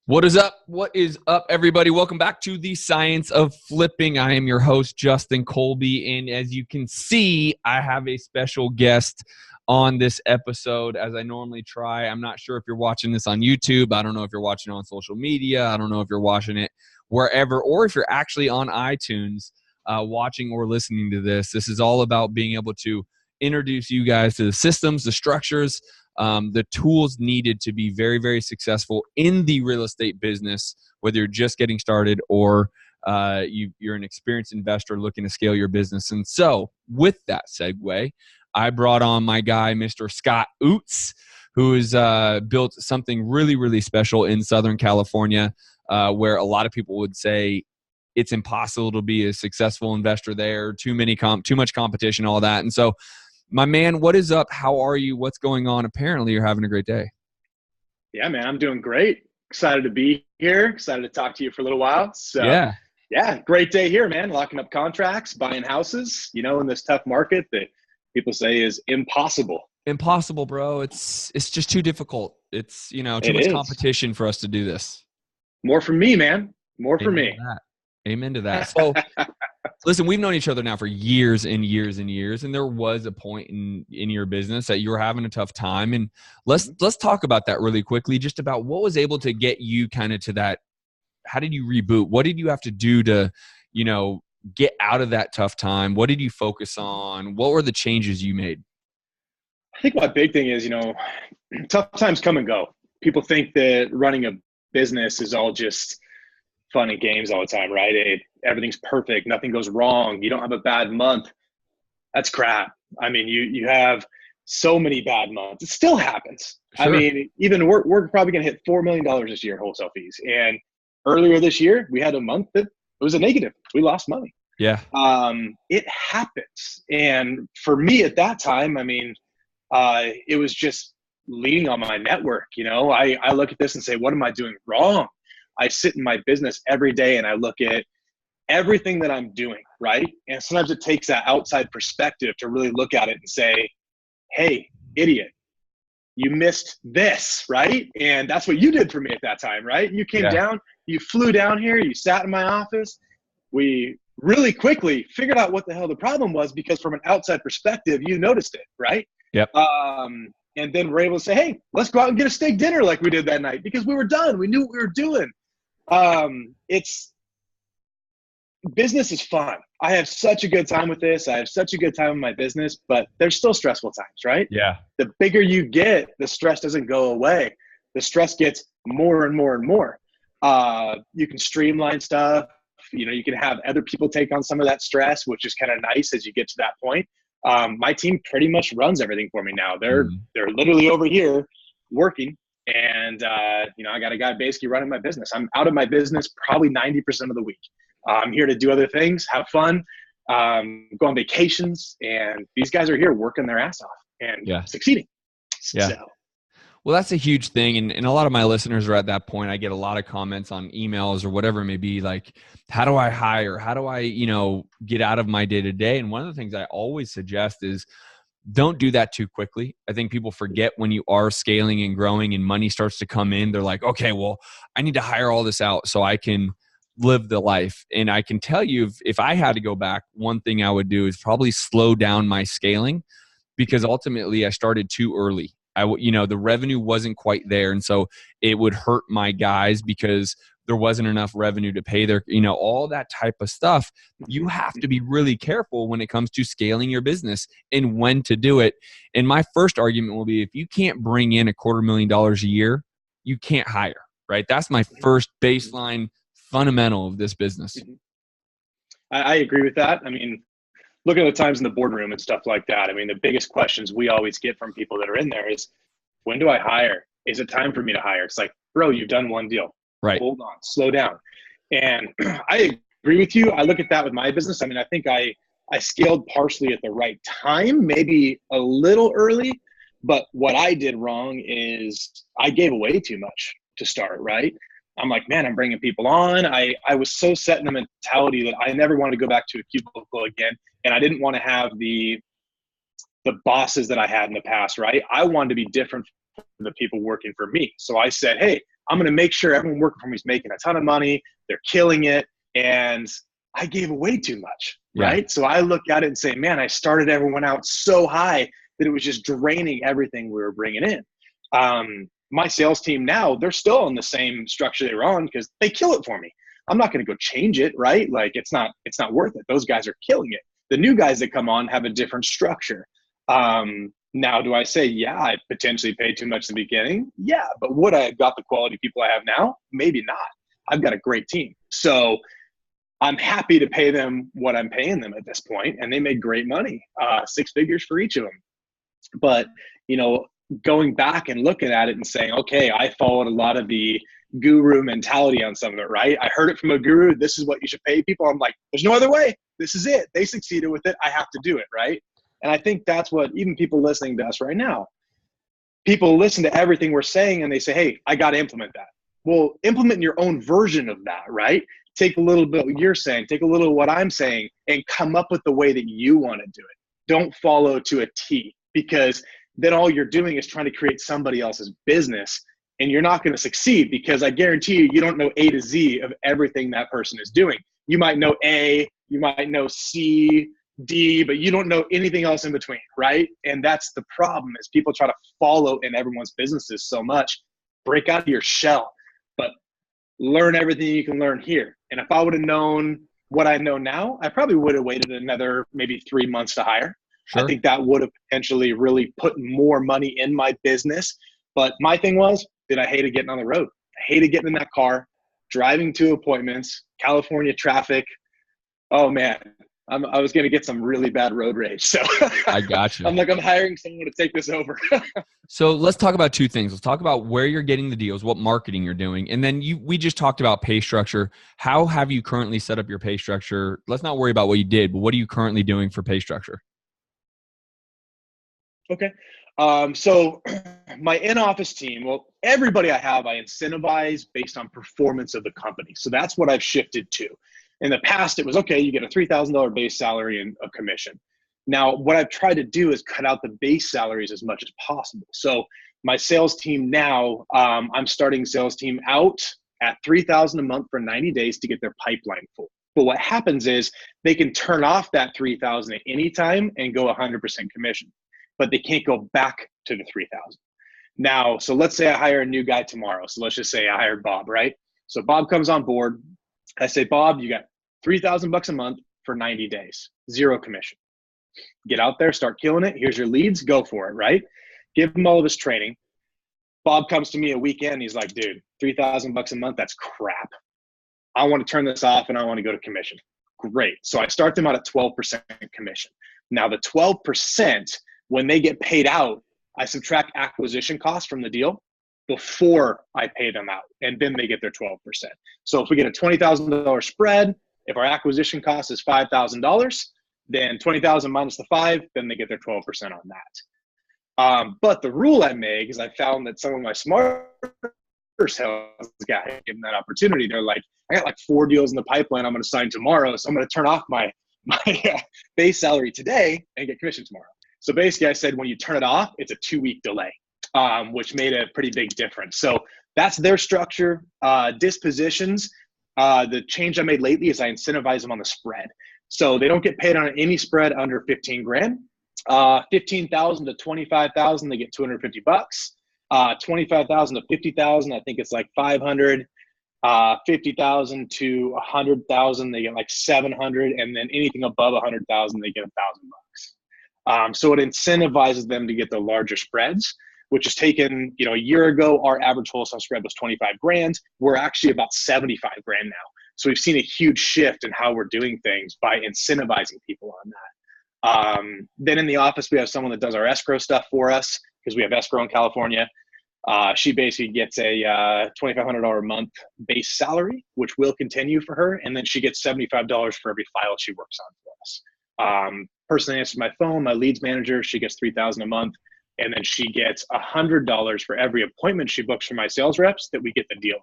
What is up? What is up, everybody? Welcome back to the Science of Flipping. I am your host, Justin Colby, and as you can see, I have a special guest on this episode, as I normally try. I'm not sure if you're watching this on YouTube. I don't know if you're watching it on social media. I don't know if you're watching it wherever, or if you're actually on iTunes watching or listening to this. This is all about being able to introduce you guys to the systems, the structures, the tools needed to be very, very successful in the real estate business, whether you're just getting started or you're an experienced investor looking to scale your business. And so with that segue, I brought on my guy, Mr. Scott Oots, who has built something really, really special in Southern California, where a lot of people would say it's impossible to be a successful investor there, too much competition, all that. And so, my man, what is up? How are you? What's going on? Apparently, you're having a great day. Yeah, man, I'm doing great. Excited to be here. Excited to talk to you for a little while. So, yeah, great day here, man. Locking up contracts, buying houses, in this tough market that people say is impossible. Impossible, bro. It's just too difficult. It's, too much competition for us to do this. More for me, man. More for me. Amen to that. So, listen, we've known each other now for years and years and years, and there was a point in your business that you were having a tough time. And let's talk about that really quickly, just about what was able to get you kind of to that. How did you reboot? What did you have to do to, get out of that tough time? What did you focus on? What were the changes you made? I think my big thing is, tough times come and go. People think that running a business is all just fun and games all the time, right? Everything's perfect. Nothing goes wrong. You don't have a bad month. That's crap. I mean, you have so many bad months. It still happens. Sure. I mean, even we're probably going to hit $4 million this year, wholesale fees. And earlier this year, we had a month that it was a negative. We lost money. Yeah. It happens. And for me at that time, I mean, it was just leaning on my network. I look at this and say, what am I doing wrong? I sit in my business every day and I look at everything that I'm doing, right? And sometimes it takes that outside perspective to really look at it and say, hey, idiot, you missed this, right? And that's what you did for me at that time, right? You came down, you flew down here, you sat in my office. We really quickly figured out what the hell the problem was, because from an outside perspective, you noticed it, right? Yep. And then we're able to say, hey, let's go out and get a steak dinner like we did that night, because we were done. We knew what we were doing. Business is fun. I have such a good time with this. I have such a good time in my business, but there's still stressful times, right? Yeah. The bigger you get, the stress doesn't go away. The stress gets more and more and more. You can streamline stuff. You can have other people take on some of that stress, which is kind of nice as you get to that point. My team pretty much runs everything for me now. They're literally over here working. And, I got a guy basically running my business. I'm out of my business probably 90% of the week. I'm here to do other things, have fun, go on vacations. And these guys are here working their ass off and succeeding. Yeah. So. Well, that's a huge thing. And a lot of my listeners are at that point. I get a lot of comments on emails or whatever it may be, like, how do I hire? How do I, get out of my day-to-day? And one of the things I always suggest is don't do that too quickly. I think people forget when you are scaling and growing and money starts to come in, they're like, okay, well, I need to hire all this out so I can live the life. And I can tell you, if I had to go back, one thing I would do is probably slow down my scaling, because ultimately I started too early. The revenue wasn't quite there. And so it would hurt my guys because there wasn't enough revenue to pay their, all that type of stuff. You have to be really careful when it comes to scaling your business and when to do it. And my first argument will be, if you can't bring in $250,000 a year, you can't hire, right? That's my first baseline fundamental of this business. I agree with that. I mean, look at the times in the boardroom and stuff like that. I mean, the biggest questions we always get from people that are in there is, when do I hire? Is it time for me to hire? It's like, bro, you've done one deal. Right. Hold on, slow down. And I agree with you. I look at that with my business. I mean, I think I scaled partially at the right time, maybe a little early, but what I did wrong is I gave away too much to start, right? I'm like, man, I'm bringing people on. I was so set in the mentality that I never wanted to go back to a cubicle again. And I didn't want to have the bosses that I had in the past, right? I wanted to be different from the people working for me. So I said, hey, I'm going to make sure everyone working for me is making a ton of money. They're killing it. And I gave away too much, right? Yeah. So I look at it and say, man, I started everyone out so high that it was just draining everything we were bringing in. My sales team now, they're still on the same structure they were on because they kill it for me. I'm not going to go change it, right? Like it's not worth it. Those guys are killing it. The new guys that come on have a different structure. Now, do I say, yeah, I potentially paid too much in the beginning? Yeah, but would I have got the quality people I have now? Maybe not. I've got a great team. So I'm happy to pay them what I'm paying them at this point, and they made great money, 6 figures for each of them. But, going back and looking at it and saying, okay, I followed a lot of the guru mentality on some of it, right? I heard it from a guru. This is what you should pay people. I'm like, there's no other way. This is it. They succeeded with it. I have to do it, right? And I think that's what even people listening to us right now, people listen to everything we're saying and they say, hey, I got to implement that. Well, implement your own version of that, right? Take a little bit what you're saying, take a little what I'm saying, and come up with the way that you want to do it. Don't follow to a T, because then all you're doing is trying to create somebody else's business, and you're not going to succeed, because I guarantee you don't know A to Z of everything that person is doing. You might know A, you might know C, D, but you don't know anything else in between, right? And that's the problem, is people try to follow in everyone's businesses so much. Break out of your shell, but learn everything you can learn here. And if I would have known what I know now, I probably would have waited another maybe 3 months to hire. Sure. I think that would have potentially really put more money in my business. But my thing was, I hated getting on the road. I hated getting in that car, driving to appointments, California traffic. Oh man, I was going to get some really bad road rage. So I got you. I'm like, I'm hiring someone to take this over. So let's talk about two things. Let's talk about where you're getting the deals, what marketing you're doing. And then we just talked about pay structure. How have you currently set up your pay structure? Let's not worry about what you did, but what are you currently doing for pay structure? Okay. So my in-office team, well, everybody I have, I incentivize based on performance of the company. So that's what I've shifted to. In the past, it was, okay, you get a $3,000 base salary and a commission. Now, what I've tried to do is cut out the base salaries as much as possible. So my sales team now, I'm starting sales team out at $3,000 a month for 90 days to get their pipeline full. But what happens is they can turn off that $3,000 at any time and go 100% commission, but they can't go back to the $3,000. Now, so let's say I hire a new guy tomorrow. So let's just say I hired Bob, right? So Bob comes on board. I say, Bob, you got $3,000 a month for 90 days, 0 commission. Get out there, start killing it. Here's your leads, go for it, right? Give him all of his training. Bob comes to me a weekend. He's like, dude, $3,000 a month, that's crap. I want to turn this off and I want to go to commission. Great. So I start them out at 12% commission. Now the 12%, when they get paid out, I subtract acquisition costs from the deal before I pay them out, and then they get their 12%. So if we get a $20,000 spread, if our acquisition cost is $5,000, then 20,000 minus the 5, then they get their 12% on that. But the rule I make is I found that some of my smarter sales guys, given that opportunity, they're like, I got like 4 deals in the pipeline I'm going to sign tomorrow, so I'm going to turn off my base salary today and get commission tomorrow. So basically I said, when you turn it off, it's a 2-week delay, which made a pretty big difference. So that's their structure. Dispositions, the change I made lately is I incentivize them on the spread. So they don't get paid on any spread under 15 grand. 15,000 to 25,000, they get $250. 25,000 to 50,000, I think it's like 500. 50,000 to 100,000, they get like 700, and then anything above 100,000, they get $1,000. So it incentivizes them to get the larger spreads, which is taken, a year ago, our average wholesale spread was 25 grand. We're actually about 75 grand now. So we've seen a huge shift in how we're doing things by incentivizing people on that. Then in the office, we have someone that does our escrow stuff for us, because we have escrow in California. She basically gets a $2,500 a month base salary, which will continue for her. And then she gets $75 for every file she works on for us. Person that answers my phone, my leads manager, she gets $3,000 a month. And then she gets $100 for every appointment she books for my sales reps that we get the deal on.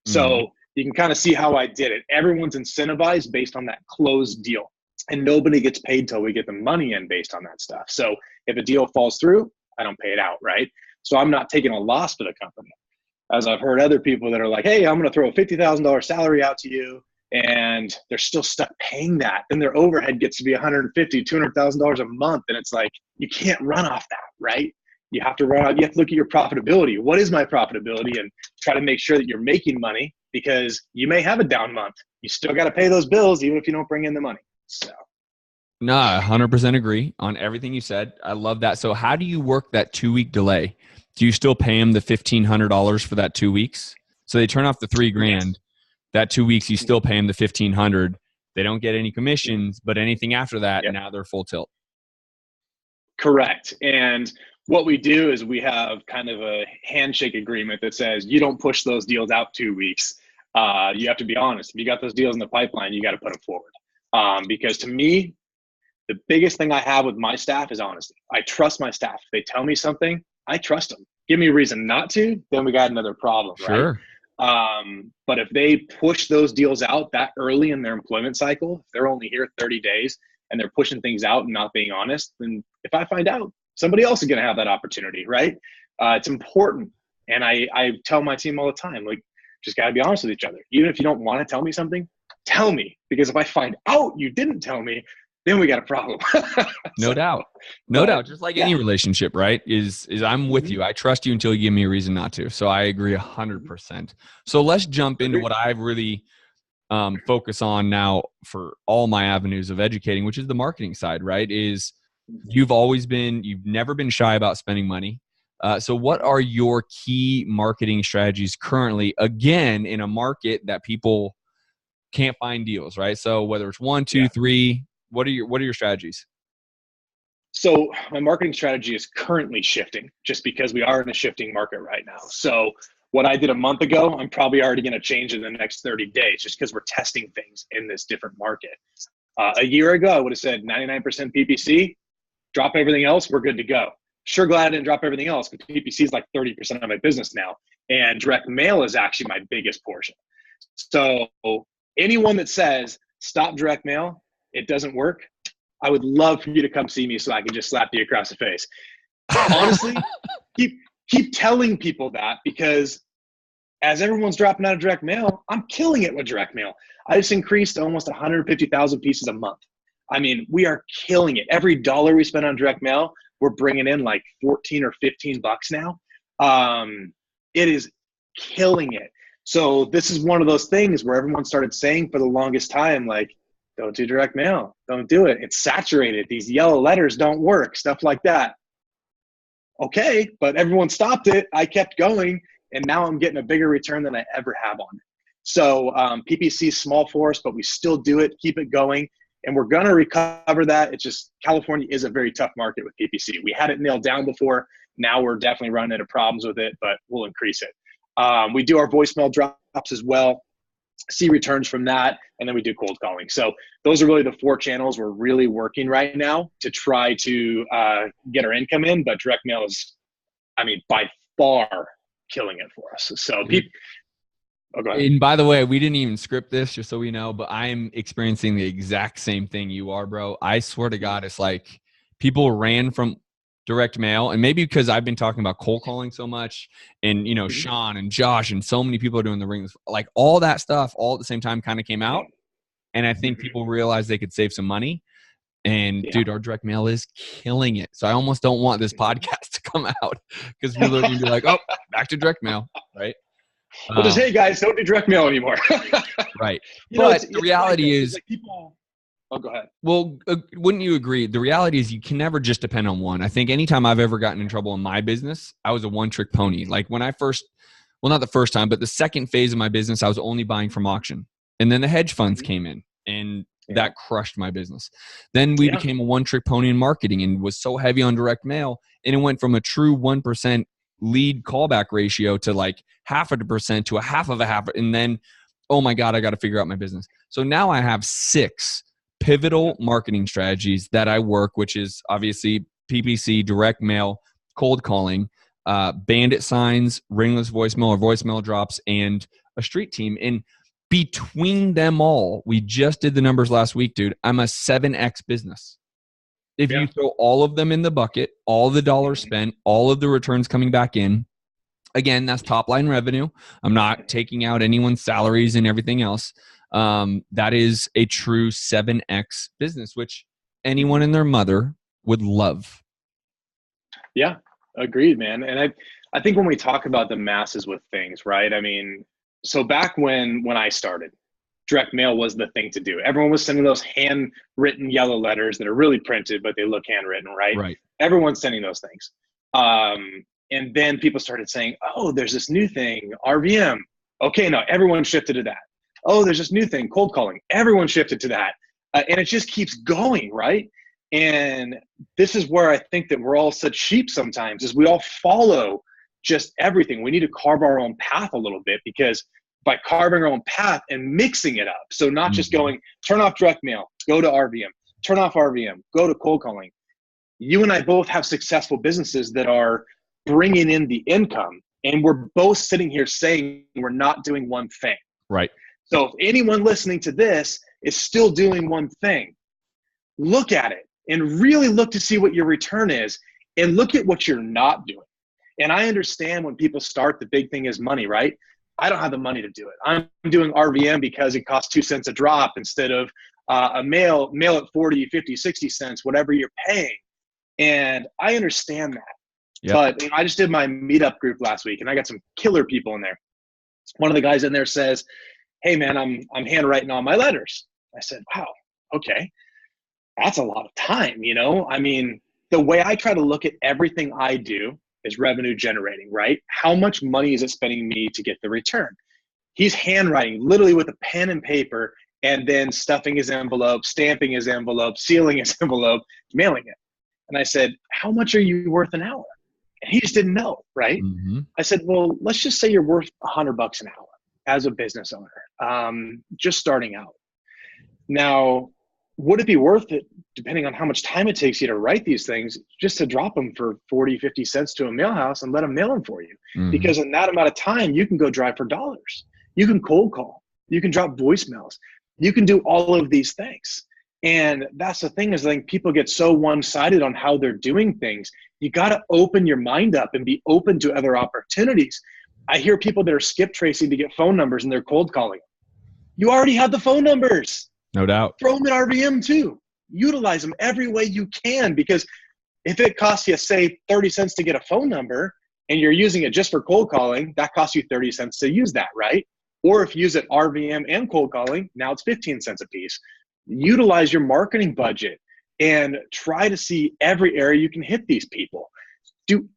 So you can kind of see how I did it. Everyone's incentivized based on that closed deal, and nobody gets paid till we get the money in based on that stuff. So if a deal falls through, I don't pay it out, right? So I'm not taking a loss for the company. as I've heard other people that are like, hey, I'm going to throw a $50,000 salary out to you, and they're still stuck paying that. Then their overhead gets to be $150,000, $200,000 a month. And it's like, you can't run off that, right? You have to run out. You have to look at your profitability. What is my profitability? And try to make sure that you're making money, because you may have a down month. You still got to pay those bills, even if you don't bring in the money. So. No, I 100% agree on everything you said. I love that. So how do you work that 2-week delay? Do you still pay them the $1,500 for that 2 weeks? So they turn off the $3,000. Yes. That 2 weeks, you still pay them the $1,500. They don't get any commissions, but anything after that, now they're full tilt. Correct. And what we do is we have kind of a handshake agreement that says you don't push those deals out 2 weeks. You have to be honest. If you got those deals in the pipeline, you got to put them forward. Because to me, the biggest thing I have with my staff is honesty. I trust my staff. If they tell me something, I trust them. Give me a reason not to, then we got another problem, Sure. right? But if they push those deals out that early in their employment cycle, if they're only here 30 days and they're pushing things out and not being honest, then if I find out, somebody else is going to have that opportunity, right? It's important. And I tell my team all the time, like, just got to be honest with each other. Even if you don't want to tell me something, tell me. Because if I find out you didn't tell me, then we got a problem. No doubt. No doubt. Just like any relationship, right? Is I'm with you. I trust you until you give me a reason not to. So I agree 100%. So let's jump into what I really focus on now for all my avenues of educating, which is the marketing side, right? Is you've never been shy about spending money. So what are your key marketing strategies currently, again, in a market that people can't find deals, right? So whether it's 1, 2, 3, what are your strategies? So my marketing strategy is currently shifting just because we are in a shifting market right now. So what I did a month ago, I'm probably already going to change in the next 30 days just because we're testing things in this different market. A year ago, I would have said 99% PPC, drop everything else, we're good to go. Sure glad I didn't drop everything else, but PPC is like 30% of my business now. And direct mail is actually my biggest portion. So anyone that says stop direct mail, it doesn't work, I would love for you to come see me so I can just slap you across the face. Honestly, keep telling people that, because as everyone's dropping out of direct mail, I'm killing it with direct mail. I just increased almost 150,000 pieces a month. I mean, we are killing it. Every dollar we spend on direct mail, we're bringing in like 14 or 15 bucks now. It is killing it. So this is one of those things where everyone started saying for the longest time, like, don't do direct mail. Don't do it. It's saturated. These yellow letters don't work, stuff like that. Okay, but everyone stopped it. I kept going, and now I'm getting a bigger return than I ever have on it. So PPC is small for us, but we still do it, keep it going, and we're going to recover that. It's just California is a very tough market with PPC. We had it nailed down before. Now we're definitely running into problems with it, but we'll increase it. We do our voicemail drops as well, see returns from that, and then we do cold calling. So those are really the 4 channels we're really working right now to try to get our income in. But direct mail is, I mean, by far killing it for us. So go ahead. And by the way, we didn't even script this, just so we know, but I'm experiencing the exact same thing you are, bro. I swear to God, it's like people ran from direct mail, and maybe because I've been talking about cold calling so much, and Sean and Josh and so many people are doing the rings, like all that stuff all at the same time kind of came out, and I think people realized they could save some money. And dude, our direct mail is killing it. So I almost don't want this podcast to come out because people are going to be like, oh, back to direct mail, right? Well, just, hey guys, don't do direct mail anymore. Right. But the reality is, like people. Oh, go ahead. Well, wouldn't you agree? The reality is you can never just depend on one. I think anytime I've ever gotten in trouble in my business, I was a one-trick pony. Like when I first, well, not the first time, but the second phase of my business, I was only buying from auction. And then the hedge funds came in, and that crushed my business. Then we became a one-trick pony in marketing and was so heavy on direct mail. And it went from a true 1% lead callback ratio to like 0.5% to a half of a half. And then, oh my God, I got to figure out my business. So now I have 6 pivotal marketing strategies that I work, which is obviously PPC, direct mail, cold calling, bandit signs, ringless voicemail or voicemail drops, and a street team. And between them all, we just did the numbers last week, dude. I'm a 7x business. If you throw all of them in the bucket, all the dollars spent, all of the returns coming back in, Again, that's top line revenue. I'm not taking out anyone's salaries and everything else. That is a true 7X business, which anyone and their mother would love. Yeah, agreed, man. And I think when we talk about the masses with things, right? I mean, so back when I started, direct mail was the thing to do. Everyone was sending those handwritten yellow letters that are really printed, but they look handwritten, right? Right. Everyone's sending those things. And then people started saying, oh, there's this new thing, RVM. Okay, no, everyone shifted to that. Oh, there's this new thing, cold calling. Everyone shifted to that. And it just keeps going, right? And this is where I think that we're all such sheep sometimes, is we all follow just everything. We need to carve our own path a little bit, because by carving our own path and mixing it up, so not just going, turn off direct mail, go to RVM, turn off RVM, go to cold calling. You and I both have successful businesses that are bringing in the income, and we're both sitting here saying we're not doing one thing. Right. So if anyone listening to this is still doing one thing, look at it and really look to see what your return is, and look at what you're not doing. And I understand when people start, the big thing is money, right? I don't have the money to do it. I'm doing RVM because it costs 2 cents a drop instead of a mail at 40, 50, 60 cents, whatever you're paying. And I understand that. Yep. But I just did my meetup group last week, and I got some killer people in there. One of the guys in there says, hey man, I'm handwriting all my letters. I said, wow, okay. That's a lot of time, you know? I mean, the way I try to look at everything I do is revenue generating, right? How much money is it spending me to get the return? He's handwriting literally with a pen and paper, and then stuffing his envelope, stamping his envelope, sealing his envelope, mailing it. And I said, how much are you worth an hour? And he just didn't know, right? Mm-hmm. I said, well, let's just say you're worth $100 an hour as a business owner, just starting out. Now, would it be worth it, depending on how much time it takes you to write these things, just to drop them for 40, 50 cents to a mail house and let them mail them for you? Mm-hmm. Because in that amount of time, you can go drive for dollars. You can cold call. You can drop voicemails. You can do all of these things. And that's the thing, is I think people get so one-sided on how they're doing things. You got to open your mind up and be open to other opportunities. I hear people that are skip tracing to get phone numbers and they're cold calling. You already have the phone numbers. No doubt. Throw them in RVM too. Utilize them every way you can, because if it costs you, say, 30 cents to get a phone number and you're using it just for cold calling, that costs you 30 cents to use that, right? Or if you use it RVM and cold calling, now it's 15 cents a piece. Utilize your marketing budget and try to see every area you can hit these people. Do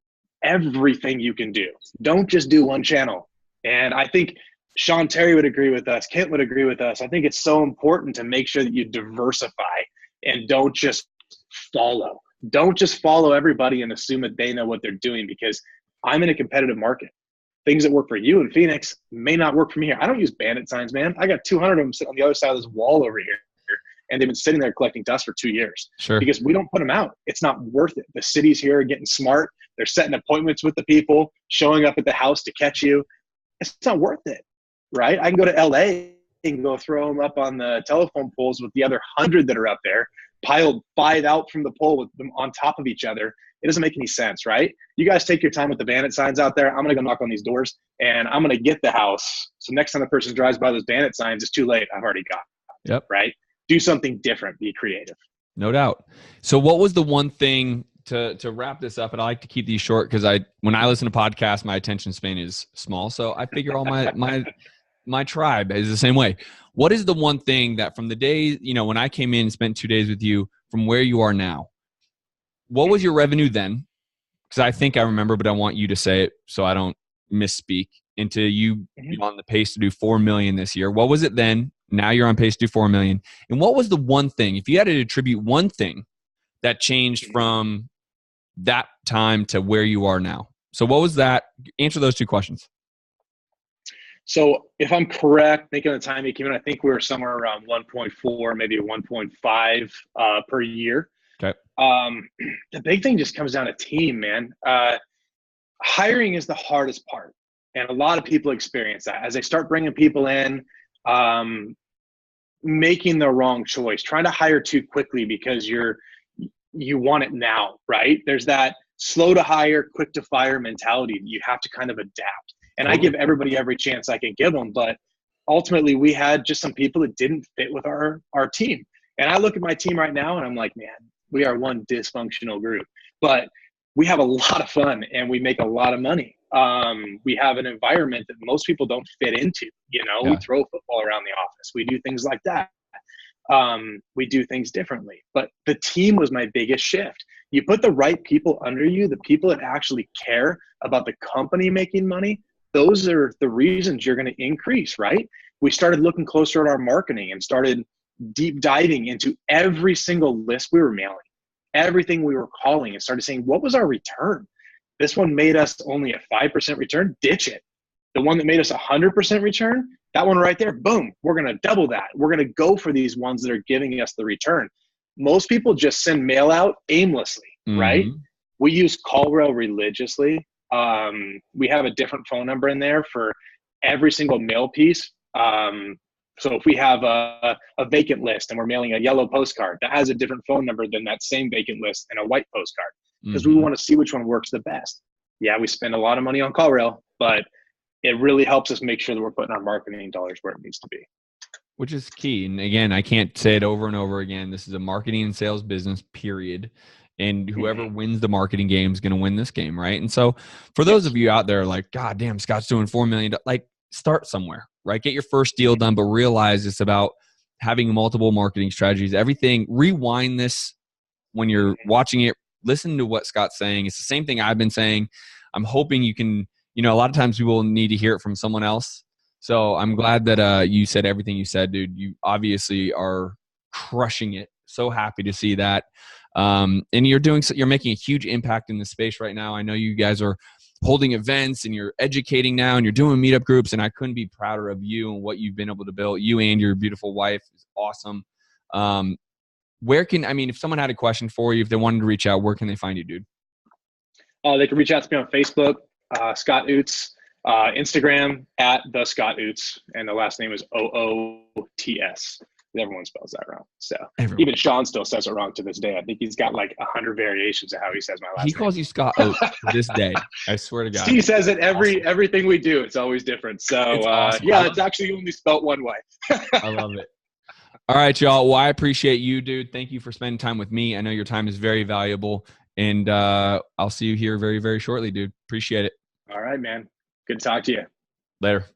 everything you can do. Don't just do one channel. And I think Sean Terry would agree with us. Kent would agree with us. I think it's so important to make sure that you diversify and don't just follow. Don't just follow everybody and assume that they know what they're doing, because I'm in a competitive market. Things that work for you in Phoenix may not work for me here. I don't use bandit signs, man. I got 200 of them sitting on the other side of this wall over here, and they've been sitting there collecting dust for 2 years. Sure. Because we don't put them out. It's not worth it. The cities here are getting smart. They're setting appointments with the people, showing up at the house to catch you. It's not worth it, right? I can go to LA and go throw them up on the telephone poles with the other 100 that are up there, piled 5 out from the pole with them on top of each other. It doesn't make any sense, right? You guys take your time with the bandit signs out there. I'm going to go knock on these doors, and I'm going to get the house. So next time the person drives by those bandit signs, it's too late. I've already got it. Yep. Right? Do something different. Be creative. No doubt. So what was the one thing to wrap this up? And I like to keep these short, because when I listen to podcasts, my attention span is small. So I figure all my tribe is the same way. What is the one thing that from the day, when I came in and spent 2 days with you, from where you are now, what was your revenue then? Because I think I remember, but I want you to say it so I don't misspeak. Into you on the pace to do 4 million this year. What was it then? Now you're on pace to do 4 million. And what was the one thing, if you had to attribute one thing that changed from that time to where you are now? So what was that? Answer those 2 questions. So if I'm correct, thinking of the time you came in, I think we were somewhere around 1.4, maybe 1.5 per year. Okay. The big thing just comes down to team, man. Hiring is the hardest part. And a lot of people experience that as they start bringing people in, making the wrong choice, trying to hire too quickly because you want it now, right? There's that slow to hire, quick to fire mentality. You have to kind of adapt. And I give everybody every chance I can give them. But ultimately, we had just some people that didn't fit with our team. And I look at my team right now and I'm like, man, we are one dysfunctional group. But we have a lot of fun and we make a lot of money. We have an environment that most people don't fit into. You know, we throw football around the office. We do things like that. We do things differently. But the team was my biggest shift. You put the right people under you, the people that actually care about the company making money, those are the reasons you're going to increase, right? We started looking closer at our marketing and started deep diving into every single list we were mailing, everything we were calling, and started saying, what was our return? This one made us only a 5% return, ditch it. The one that made us 100% return, that one right there, boom, we're going to double that. We're going to go for these ones that are giving us the return. Most people just send mail out aimlessly, right? We use CallRail religiously. We have a different phone number in there for every single mail piece. So if we have a vacant list and we're mailing a yellow postcard, that has a different phone number than that same vacant list and a white postcard, because we want to see which one works the best. Yeah, we spend a lot of money on CallRail, but it really helps us make sure that we're putting our marketing dollars where it needs to be. Which is key. And again, I can't say it over and over again. This is a marketing and sales business, period. And whoever wins the marketing game is going to win this game, right? And so for those of you out there like, God damn, Scott's doing $4 million. Like, start somewhere, right? Get your first deal done, but realize it's about having multiple marketing strategies. Everything, rewind this when you're watching it. Listen to what Scott's saying. It's the same thing I've been saying. I'm hoping you can, a lot of times people need to hear it from someone else. So I'm glad that you said everything you said, dude. You obviously are crushing it. So happy to see that. And you're making a huge impact in the space right now. I know you guys are holding events and you're educating now and you're doing meetup groups, and I couldn't be prouder of you and what you've been able to build. You and your beautiful wife is awesome. If someone had a question for you, if they wanted to reach out, where can they find you, dude? They can reach out to me on Facebook, Scott Oots, Instagram at the Scott Oots, and the last name is OOTS. Everyone spells that wrong. So even Sean still says it wrong to this day. I think he's got like 100 variations of how he says my last name. He calls you Scott Oats to this day. I swear to God. He says it everything we do. It's always different. So it's awesome. It's actually only spelt one way. I love it. All right, y'all. Well, I appreciate you, dude. Thank you for spending time with me. I know your time is very valuable, and I'll see you here very, very shortly, dude. Appreciate it. All right, man. Good to talk to you. Later.